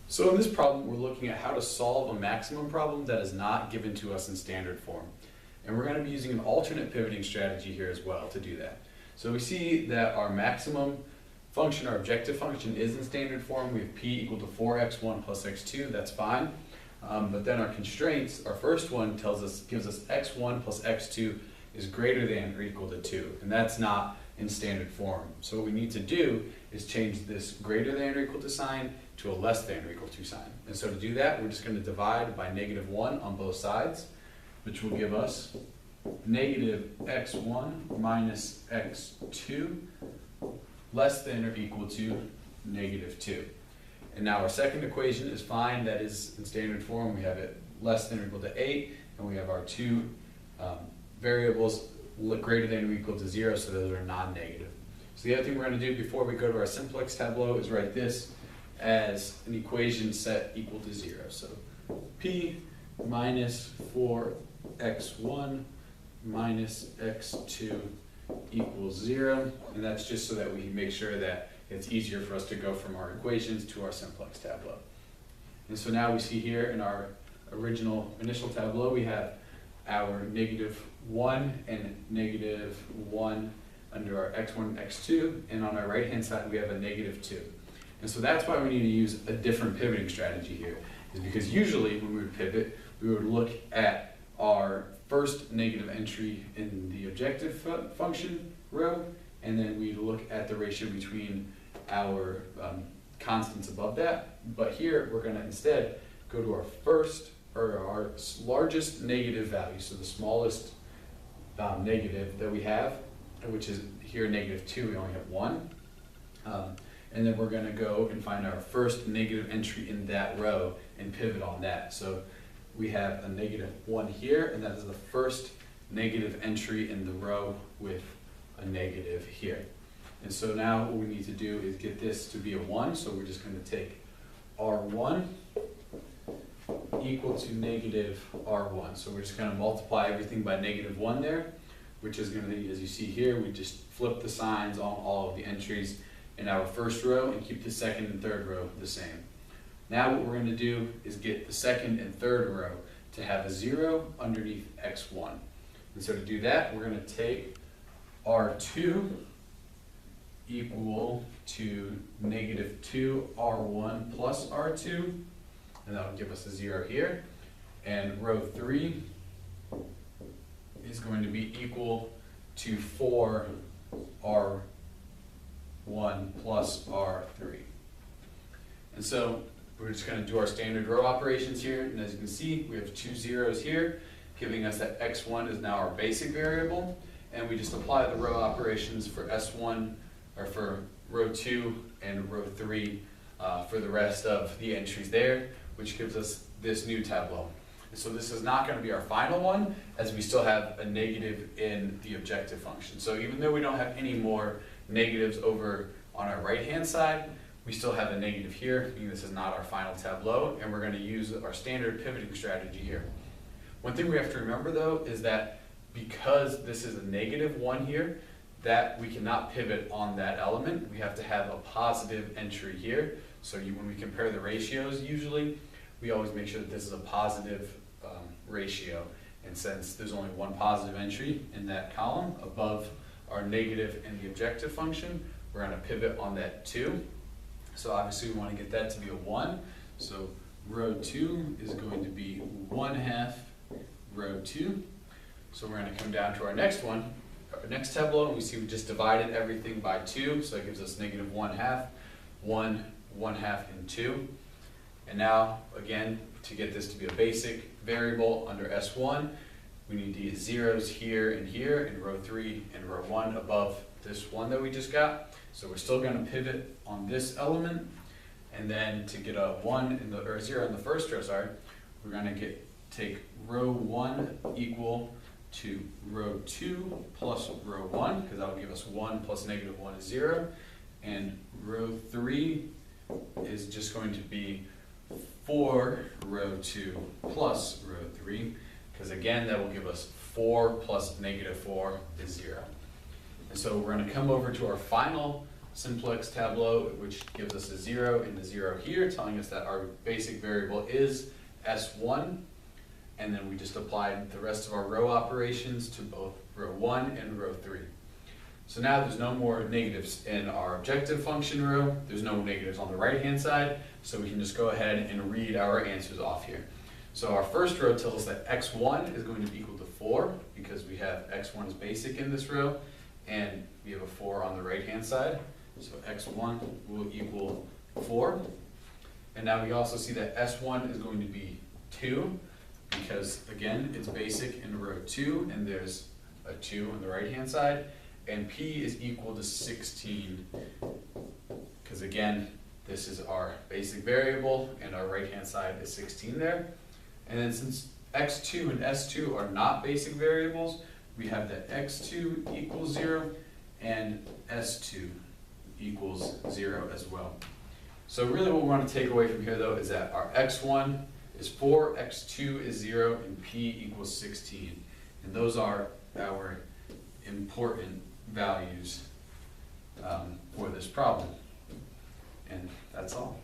So in this problem, we're looking at how to solve a maximum problem that is not given to us in standard form. And we're going to be using an alternate pivoting strategy here as well to do that. So we see that our maximum function, our objective function, is in standard form. We have p equal to 4x1 plus x2, that's fine. But then our constraints, our first one gives us x1 plus x2 is greater than or equal to 2. And that's not in standard form. So what we need to do is change this greater than or equal to sign to a less than or equal to sign. And so to do that, we're just going to divide by -1 on both sides, which will give us negative x1 minus x2 less than or equal to -2. And now our second equation is fine. That is in standard form. We have it less than or equal to 8, and we have our two variables greater than or equal to 0, so those are non-negative. So the other thing we're going to do before we go to our simplex tableau is write this as an equation set equal to 0. So p minus 4x1 minus x2 equals 0, and that's just so that we can make sure that it's easier for us to go from our equations to our simplex tableau. And so now we see here in our initial tableau we have our -1 and -1 under our x1 and x2, and on our right hand side we have a -2. And so that's why we need to use a different pivoting strategy here, is because usually when we would pivot, we would look at our first negative entry in the objective function row, and then we'd look at the ratio between our constants above that. But here we're going to instead go to our first, or our largest negative value, so the smallest negative that we have, which is here -2, we only have 1. And then we're going to go and find our first negative entry in that row and pivot on that. So we have a -1 here, and that is the first negative entry in the row with a negative here. And so now what we need to do is get this to be a 1, so we're just going to take R1 equal to -R1. So we're just going to multiply everything by -1 there, which is going to be, as you see here, we just flip the signs on all of the entries in our first row and keep the second and third row the same. Now what we're going to do is get the second and third row to have a 0 underneath x1. And so to do that, we're going to take R2 equal to -2R1 plus R2, and that will give us a 0 here. And row 3 is going to be equal to 4R1 plus R3. And so we're just going to do our standard row operations here, and as you can see, we have 2 zeros here, giving us that x1 is now our basic variable, and we just apply the row operations for S1, or for row 2 and row 3 for the rest of the entries there, which gives us this new tableau. And so this is not going to be our final one, as we still have a negative in the objective function. So even though we don't have any more negatives over on our right hand side, we still have a negative here, meaning this is not our final tableau, and we're going to use our standard pivoting strategy here. One thing we have to remember though is that because this is a -1 here, that we cannot pivot on that element. We have to have a positive entry here. So when we compare the ratios, usually we always make sure that this is a positive ratio. And since there's only one positive entry in that column above our negative in the objective function, we're going to pivot on that 2. So obviously we want to get that to be a 1. So row 2 is going to be 1/2 row 2. So we're going to come down to our next one, our next tableau, and we see we just divided everything by 2. So it gives us -1/2, 1, 1/2, and 2. And now, again, to get this to be a basic variable under S1, we need to get zeros here and here in row 3 and row 1 above this 1 that we just got. So we're still going to pivot on this element, and then to get a 0 in the first row, we're going to take row 1 equal to row 2 plus row 1, because that will give us 1 plus -1 is 0, and row 3 is just going to be 4 row 2 plus row 3, because again that will give us 4 plus -4 is 0. And so we're going to come over to our final Simplex tableau, which gives us a 0 and a 0 here, telling us that our basic variable is S1. And then we just applied the rest of our row operations to both row 1 and row 3. So now there's no more negatives in our objective function row. There's no negatives on the right-hand side, so we can just go ahead and read our answers off here. So our first row tells us that x1 is going to be equal to 4, because we have x1 is basic in this row, and we have a 4 on the right-hand side. So x1 will equal 4. And now we also see that s1 is going to be 2, because again, it's basic in row 2, and there's a 2 on the right-hand side. And p is equal to 16, because again, this is our basic variable, and our right-hand side is 16 there. And then since x2 and s2 are not basic variables, we have that x2 equals 0, and s2 equals 0 as well. So really what we want to take away from here, though, is that our x1 is 4, x2 is 0, and p equals 16. And those are our important values for this problem. And that's all.